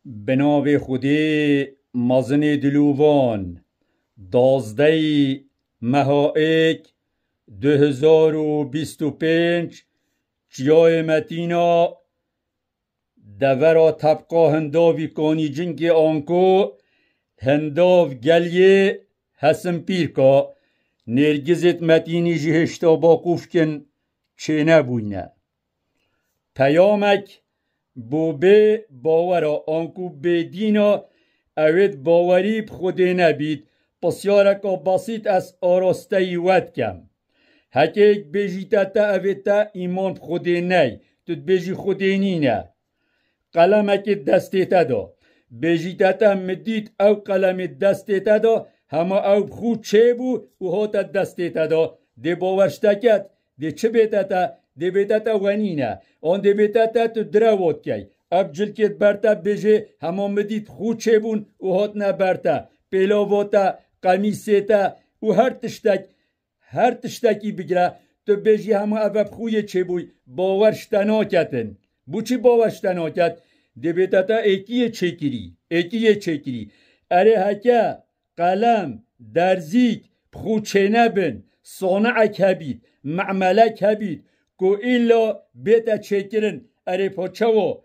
به نام خدای مزن دلوان 12 مهائک 2025 جای متینا دورا طبقا هنداوی کانی جنگ آنکو هنداو گلیه حسن پیرکا نرگزت متینی جهشتا باقوف کن چه نبوینه پیامک بو به باورا آنکو به دینا اوید باوری بخوده نبید پسیارکا بسیط از آراسته ود کم هکیک بیجیتا تا اوید تا ایمان بخوده نی تو بیجی خوده نینه قلمک دسته تا دا بیجیتا تا مدید او قلم دسته تا دا همه او بخود چه بو و هاتا دسته تا دا دی باورشتا کد دی چه بیتا تا دی بیتا تا ونینه آن دی بیتا تا تو درواد کی اب جلکت برتا بیجه همه مدید خود چه بون و هات نبرتا پیلاواتا قمیسیتا و هر تشتکی بگره تو بیجی همه او بخوی چه بوی باورشتا ناکتن بو چی باورشتا ناکت دی بیتا تا ایکیه چه کری اره هکه قلم درزیک بخود چه نبن صانعک هبید معملک هبید کو ایلا بیتا چه کرن اره پاچو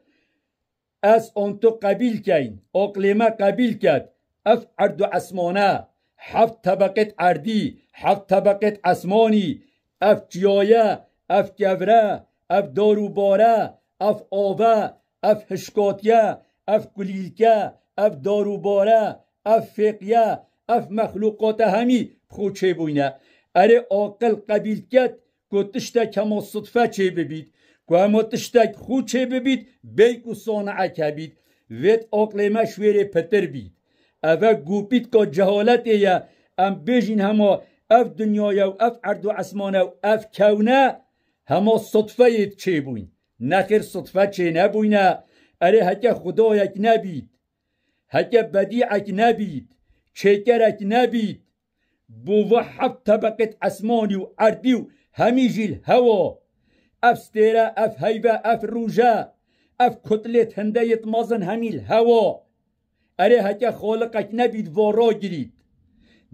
از آن تو قبیل کن اقلیمه قبیل کد اف عرض و اسمانه 7 طبقت عردی 7 طبقت اسمانی اف جیایه اف گوره اف داروباره اف آوه اف هشکاتیه اف کلیلکه اف داروباره اف فقیه اف مخلوقات همی خود چه بوینه اره عاقل قبیل کد که تشتک همه صدفه چه ببید که همه تشتک خود چه ببید بیک و صانعک بید وید عقل شویر پتر بید اوه گوپید که جهالت ایه ام بیجین همه اف دنیای و اف عرض و اسمانه و اف کونه همه صدفه اید چه بوین نخیر صدفه چه نبوینه اره هکه خدایک نبید هکه بدیعک نبید چکرک نبید بو 7 طبقت اسمانی و عردی و همی جیل هوا اف ستیره اف هیبه اف روژه اف کتلت هندیت مازن همیل هوا اره هکه خالقک نبید وارا گرید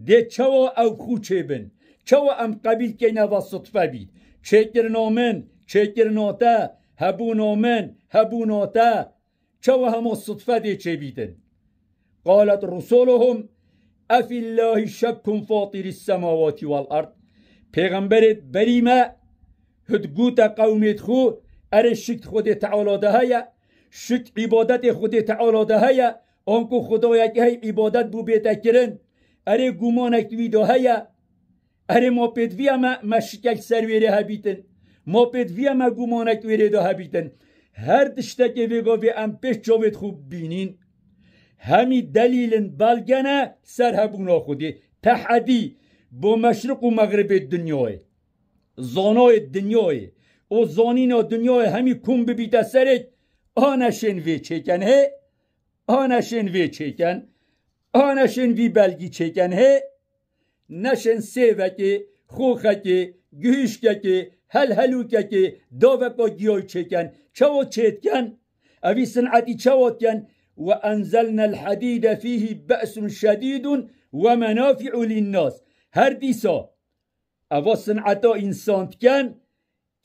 ده چوا او خوچه بن چوا ام قبیل که نوا صدفه بید چکر نامن چکر ناته هبو نامن هبو ناته چوا همه صدفه ده چه بیدن قالت رسولهم افی الله شک فاطر السماوات والارض پیغمبرت بریمه هدگوت قومیت خو اره شک خود تعالی ده هیا شک عبادت خود تعالی ده هیا آنکو خدایا که هی عبادت بو بیتا کرن اره گمانک ویدو هیا اره ما پیدویا ما شکک سرویره هبیتن ما پیدویا ما گمانک ویره ده هبیتن هر دشتک ویگا وی ام پیش جاوید خوب بینین همی دلیلن بلگنه سر هبونا خودی تحدی با مشرق و مغرب دنیای زانای دنیای او زانین دنیای همی کن ببیده سرک آنشن وی چکن he آنشن وی چکن آنشن وی بلگی چکن he نشن سیوکی خوخکی گوشکی هل هلوکی داوکا گیای چکن چوا چتکن اوی صنعتی چوات کن وأنزلنا الحديد فيه بأس شديد ومنافع للناس هر دیسا اوا صنعتا انسان کن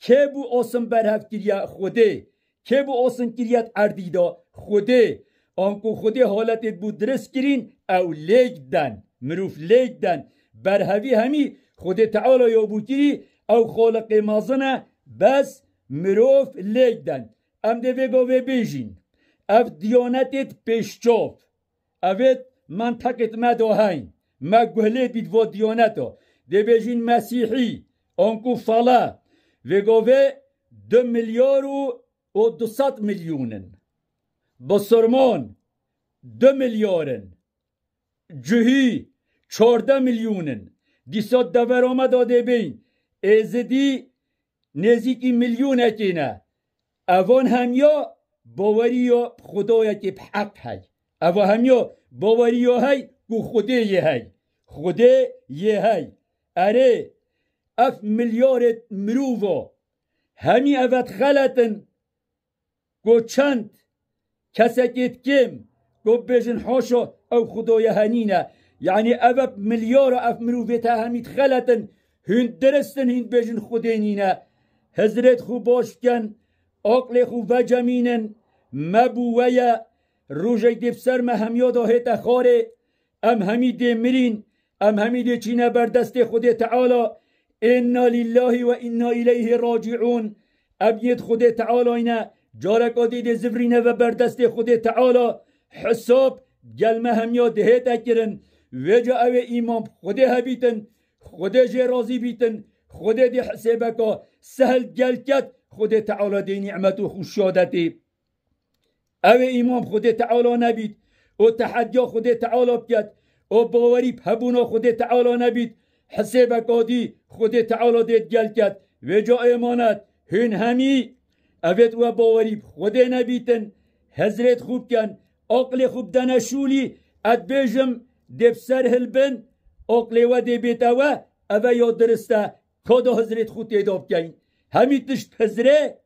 که بو آسن برهف کریا خوده که بو آسن کریات اردیدا خوده آنکو خوده حالت بو درست کرین او لیگ دن مروف لیگ دن برهوی همی خوده تعالی یا بو کری او خالق مازنه بس مروف لیگ دن ام دوگا و بیجین اف دیانتت پیشچاف اوید منطقت مداهین ما گهله بید و دیانتا ده بیجین مسیحی آنکو فلا وگاوه 2 میلیار و 200 میلیونن بسرمان 2 میلیارن جهی 14 میلیونن دیسا دور آمد آده بین ایزدی نزیکی میلیون اکینه اوان همیا باوریا خدایا که بحق های او همیا باوریا های که خوده یه های خوده یه های اره اف میلیارد مروفا همی اوت غلطن که چند كسكت كم قب بيجن حاشا او خدايا هنينة يعني أبب مليار أف مروفتها هميت خلتن هند درستن هند بيجن خدينينة هزرت خو باش كن عقل خو وجمينن مبويا روجي دفسر ما هم يادا هيتا خاري ام همي دي مرين ام همي دي چينا بردست خود تعالى إنا لله وإنا إليه راجعون ابيت خود تعالى إنا جارك دي زفرين و بردست خود تعالى حساب گل ما هم ياد هيتا كرن وجا او امام خود هبيتن خود جي راضي بيتن خود دي حسابك سهل گل كت خود تعالى دي نعمت و خوشادتي او امام خود تعالى نبید و تحدیا خود تعالى بکد و باوری بهبونا خود تعالى نبید حساب قادی خود تعالى دید گل کد و جا امانت هن همی اوید و باوری خود نبیتن حضرت خوب کن عقل خوب دنشولی اد بیجم دفسر هلبن عقل و دی بیتاوه او یا درسته کادا حضرت خود دیداب کن همی تشت حضره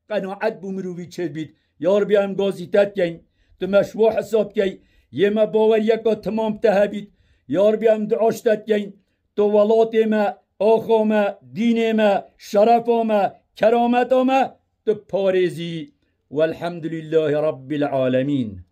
قناعت بومروی چه بید یار بیام گازیتت کن تو مشروع حساب کی یه ما باور یکا تمام تهبید یار بیام دعاشتت کن تو ولات ما آخا ما دین ما شرف ما کرامت ما تو پارزی والحمد لله رب العالمین